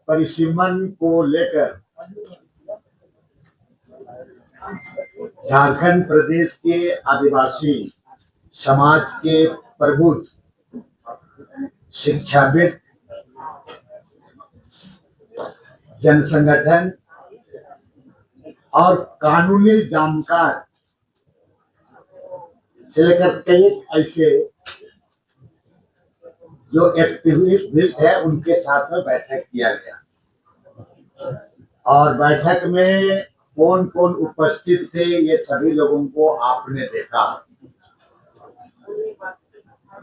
परिसीमन को लेकर झारखंड प्रदेश के आदिवासी समाज के प्रबुद्ध शिक्षाविद, जन संगठन और कानूनी जानकार से लेकर कई ऐसे जो एक्टिविस्ट है उनके साथ में बैठक किया गया। और बैठक में कौन कौन उपस्थित थे ये सभी लोगों को आपने देखा।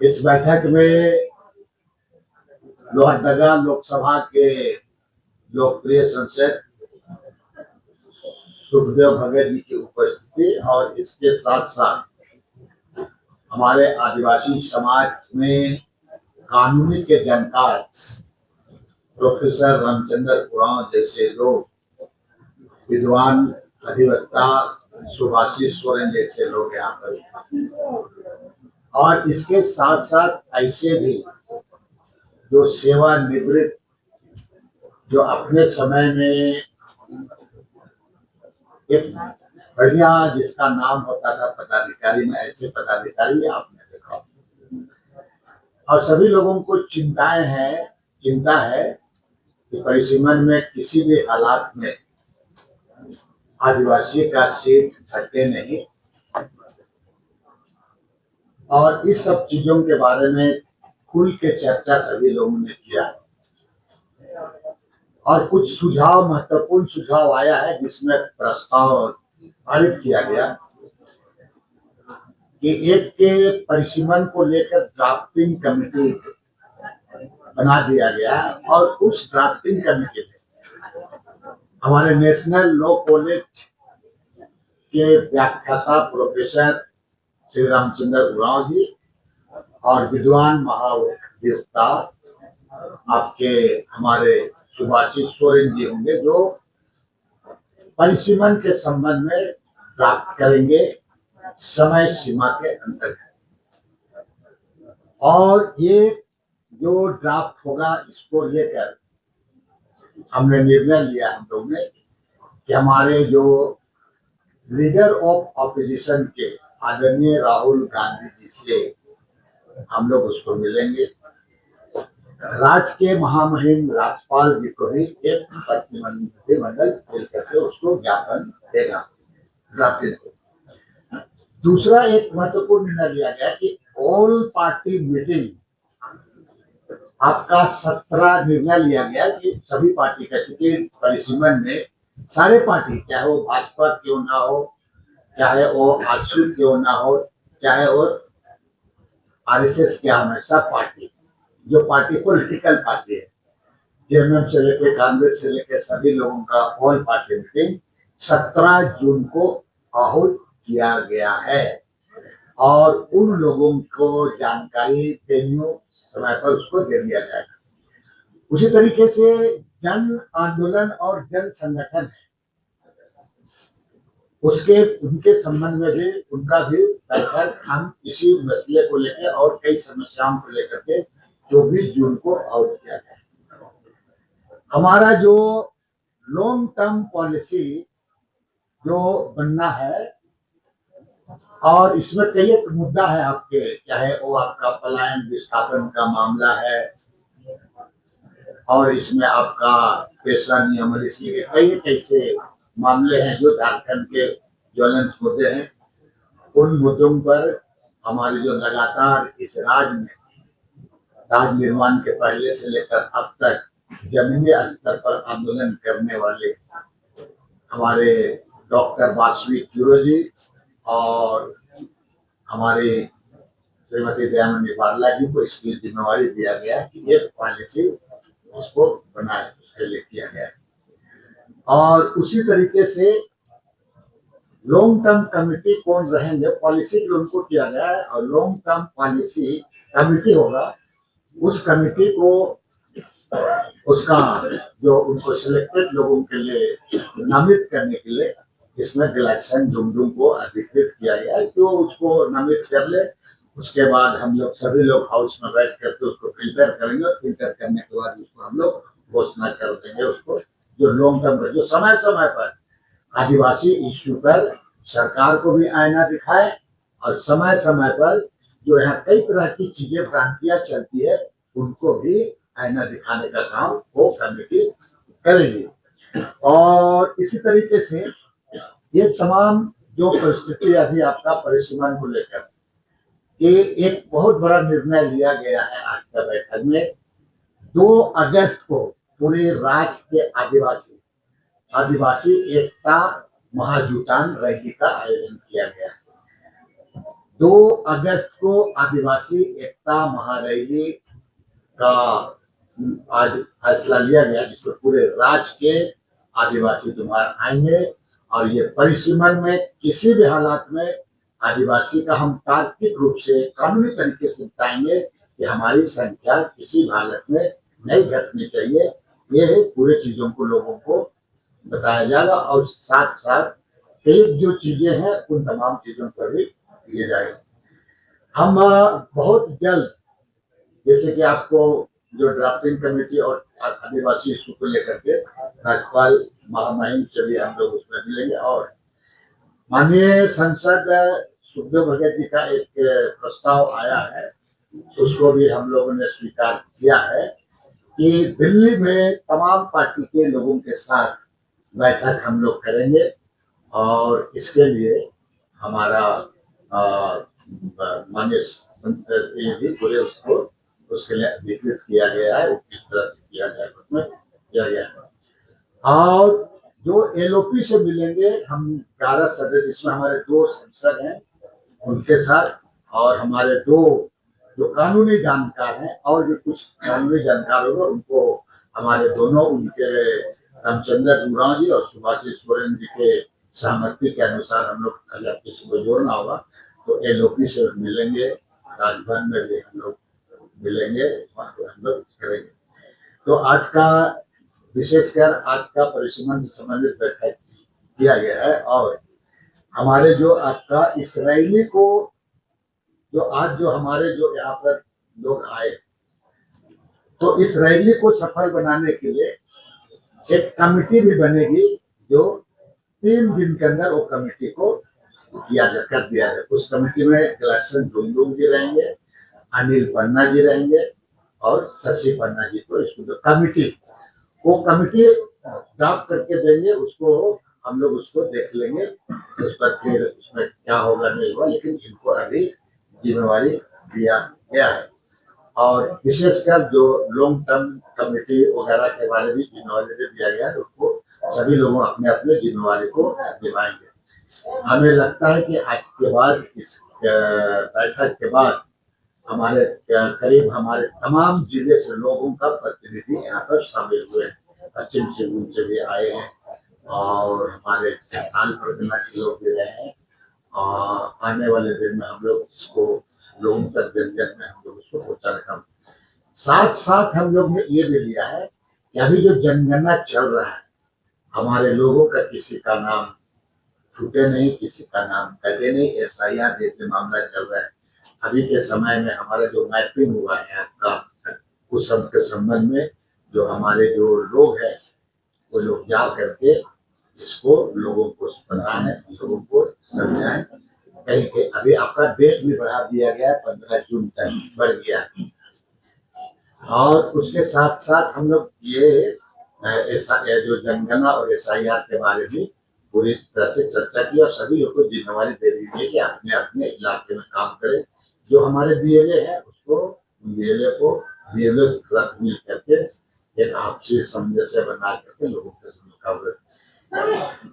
इस बैठक में लोहरदगा लोकसभा के लोकप्रिय सांसद सुखदेव भगत जी की उपस्थिति और इसके साथ साथ हमारे आदिवासी समाज में कानूनी के जानकार प्रोफेसर रामचंद्र उरांव जैसे लोग, विद्वान अधिवक्ता सुभाषिष सोरेन जैसे लोग यहाँ पर, और इसके साथ साथ ऐसे भी जो सेवानिवृत्त, जो अपने समय में एक बढ़िया जिसका नाम होता था पदाधिकारी में, ऐसे पदाधिकारी आपने देखा। और सभी लोगों को चिंता है कि परिसीमन में किसी भी हालात में आदिवासी का सीट घटे नहीं। और इस सब चीजों के बारे में खुल के चर्चा सभी लोगों ने किया और कुछ सुझाव, महत्वपूर्ण सुझाव आया है जिसमें प्रस्ताव पारित किया गया कि एक के परिसीमन को लेकर ड्राफ्टिंग कमेटी बना दिया गया और उस ड्राफ्टिंग कमेटी में हमारे नेशनल लॉ कॉलेज के व्याख्याता प्रोफेसर श्री रामचंद्र उरांव जी और विद्वान महाधिवक्ता आपके हमारे सुभाषिष सोरेन जी होंगे, जो परिसीमन के संबंध में ड्राफ्ट करेंगे समय सीमा के अंतर्गत। और ये जो ड्राफ्ट होगा इसको लेकर हमने निर्णय लिया, हम लोग ने, कि हमारे जो लीडर ऑफ ऑपोजिशन के आदरणीय राहुल गांधी जी से हम लोग उसको मिलेंगे। राज्य के महामहिम राज्यपाल जी को भी एक प्रतिनिधिमंडल मिलकर से उसको ज्ञापन देगा ड्राफ्टिंग को। दूसरा एक महत्वपूर्ण निर्णय लिया गया कि ऑल पार्टी मीटिंग आपका 17 निर्णय लिया गया कि सभी पार्टी का, क्योंकि परिसीमन में सारे पार्टी, चाहे वो भाजपा क्यों ना हो, चाहे वो आजसू क्यों ना हो, चाहे वो आरएसएस क्या, हमेशा पार्टी, जो पार्टी पॉलिटिकल पार्टी है, जेएमएम से लेकर कांग्रेस से लेकर सभी लोगों का ऑल पार्टी मीटिंग 17 जून को आहूत किया गया है। और उन लोगों को जानकारी समय पर उसको दे दिया जाएगा। उसी तरीके से जन आंदोलन और जन संगठन है, उनके संबंध में भी उनका भी बैठक हम इसी मसले को लेकर और कई समस्याओं को लेकर के 24 जून को आउट किया गया। हमारा जो लॉन्ग टर्म पॉलिसी जो बनना है, और इसमें कई एक मुद्दा है आपके, चाहे वो आपका पलायन विस्थापन का मामला है, और इसमें आपका पेशा नियमन, इसमें कई ऐसे मामले हैं जो झारखंड के ज्वलंत मुद्दे हैं। उन मुद्दों पर हमारी जो लगातार इस राज्य में राज निर्माण के पहले से लेकर अब तक जमीनी स्तर पर आंदोलन करने वाले हमारे डॉक्टर वासवी क्यूरो जी और हमारे श्रीमती दयामनी बारला जी को इसकी जिम्मेवारी दिया गया कि ये पॉलिसी उसको बनाए, उसके लिए किया गया। और उसी तरीके से लॉन्ग टर्म कमिटी कौन रहेंगे, पॉलिसी भी उनको किया गया है, और लॉन्ग टर्म पॉलिसी कमिटी होगा, उस कमिटी को उसका जो उनको सिलेक्टेड लोगों के लिए नामित करने के लिए इसमें गैलेक्सन डुमडुम को अधिकृत किया गया है, जो उसको नामित कर ले। उसके बाद हम लोग सभी लोग हाउस में बैठ करके उसको फिल्टर करेंगे और फिल्टर करने के बाद उसको हम लोग घोषणा कर देंगे उसको, जो लॉन्ग टर्म, जो समय समय पर आदिवासी इश्यू पर सरकार को भी आईना दिखाए और समय समय पर जो यहाँ कई तरह की चीजें भ्रांतियां चलती है उनको भी आईना दिखाने का काम वो कमेटी करेगी। और इसी तरीके से ये तमाम जो परिस्थिति अभी आपका परिसीमन को लेकर ये एक बहुत बड़ा निर्णय लिया गया है आज का बैठक में। 2 अगस्त को पूरे राज्य के आदिवासी आदिवासी एकता महाजुटान रैली का आयोजन किया गया है। 2 अगस्त को आदिवासी एकता महारैली का आज फैसला लिया गया, जिसमें पूरे राज्य के आदिवासी तुम्हार आएंगे और ये परिसीमन में किसी भी हालात में आदिवासी का हम तार्किक रूप से कानूनी तरीके से बताएंगे कि हमारी संख्या किसी भी हालत में नहीं घटनी चाहिए। ये पूरे चीजों को लोगों को बताया जाएगा और साथ साथ कई जो चीजें हैं उन तमाम चीजों पर भी किए जाएगा। हम बहुत जल्द, जैसे कि आपको जो ड्राफ्टिंग कमेटी और आदिवासी इशू को लेकर के राज्यपाल महामहिम से भी हम लोग उसमें मिलेंगे और माननीय सांसद सुखदेव भगत जी का एक प्रस्ताव आया है, उसको भी हम लोगों ने स्वीकार किया है कि दिल्ली में तमाम पार्टी के लोगों के साथ बैठक हम लोग करेंगे और इसके लिए हमारा माननीय संसद भी पूरे उसको उसके लिए अधिकृत किया गया है, वो किस तरह से किया जाए उसमें किया गया है। और जो एलओपी से मिलेंगे हम 11 सदस्य, जिसमें हमारे 2 सांसद हैं उनके साथ और हमारे 2 जो कानूनी जानकार हैं और जो कुछ कानूनी जानकार होंगे उनको हमारे दोनों उनके रामचंद्र उरांव जी और सुभाषिष सोरेन जी के सहमति के अनुसार हम लोग अगर किसी को जोड़ना होगा तो एलओपी से मिलेंगे, राजभवन में भी हम लोग मिलेंगे, हम लोग करेंगे। तो आज का विशेषकर आज का परिसीमन से संबंधित बैठक किया गया है और हमारे जो आपका इस रैली को जो आज जो हमारे जो यहाँ पर लोग आए तो इस रैली को सफल बनाने के लिए एक कमेटी भी बनेगी जो 3 दिन के अंदर वो कमेटी को कर दिया जाए। उस कमेटी में गलक्सन डुंगडुंग जी रहेंगे, अनिल पन्ना जी रहेंगे और शशि पन्ना जी को इसको जो कमेटी वो कमेटी ड्राफ्ट करके देंगे, उसको हम लोग उसको देख लेंगे, उस पर फिर उसमें क्या होगा नहीं होगा, लेकिन इनको अभी जिम्मेवारी दिया गया है। और विशेषकर जो लॉन्ग टर्म कमेटी वगैरह के बारे में जिम्मेवारी दिया गया है उसको सभी लोग अपने अपने जिम्मेवारी को निभाएंगे। हमें लगता है कि आज के बाद इस बैठक के बाद हमारे करीब हमारे तमाम जिले से लोगों का प्रतिनिधि यहाँ पर शामिल हुए हैं, पश्चिम सिंहभूम से भी आए हैं और हमारे संस्थान प्रतिनिधि के लोग भी रहे हैं। आने वाले दिन में हम लोग इसको लोगों तक जन में हम लोग इसको पहुंचाने का साथ साथ हम लोग ने ये भी लिया है कि अभी जो जनगणना चल रहा है हमारे लोगों का किसी का नाम छूटे नहीं, किसी का नाम कटे नहीं, एसआईआर जैसे मामला चल रहा है। अभी के समय में हमारा जो मैपिंग हुआ है आपका उस सब के संबंध में जो हमारे जो लोग हैं वो लोग जा करके इसको लोगों को बताएं, लोगों को समझाएं। कहीं के अभी आपका डेट भी बढ़ा दिया गया है, 15 जून तक बढ़ गया है। और उसके साथ साथ हम लोग ये जो जनगणना और एसआईआर के बारे में पूरी तरह से चर्चा की और सभी लोग को जिम्मेवारी दे दी है कि अपने अपने इलाके में काम करें। जो हमारे बीएलए है उसको बीएलए के साथ मिल करके एक आपसी सामंजस्य बना करके लोगों के मुकाबले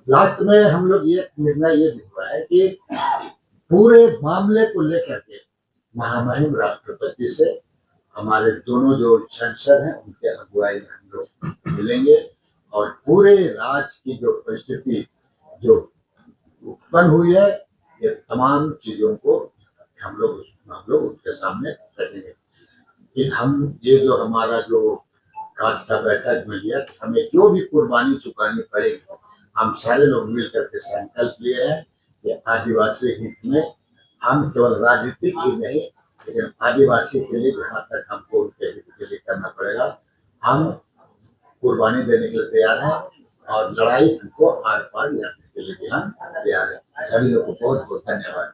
लास्ट में हम लोग ये निर्णय ये हुआ है कि पूरे मामले को लेकर के महामहिम राष्ट्रपति से हमारे दोनों जो सांसद हैं उनके अगुवाई में हम लोग मिलेंगे और पूरे राज्य की जो परिस्थिति जो उत्पन्न हुई है ये तमाम चीजों को हम लोग उनके सामने रखेंगे। हम ये जो हमारा जो आज का बैठक में लिया हमें जो भी कुर्बानी चुकानी पड़ेगी हम सारे लोग मिलकर के संकल्प लिए हैं कि आदिवासी हित में हम केवल राजनीतिक ही नहीं लेकिन आदिवासी के लिए जहाँ तक हमको उनके हित के लिए करना पड़ेगा हम कुर्बानी देने के लिए तैयार है और लड़ाई को आर पार लड़ने के लिए भी हम तैयार है। सभी लोग को बहुत बहुत धन्यवाद।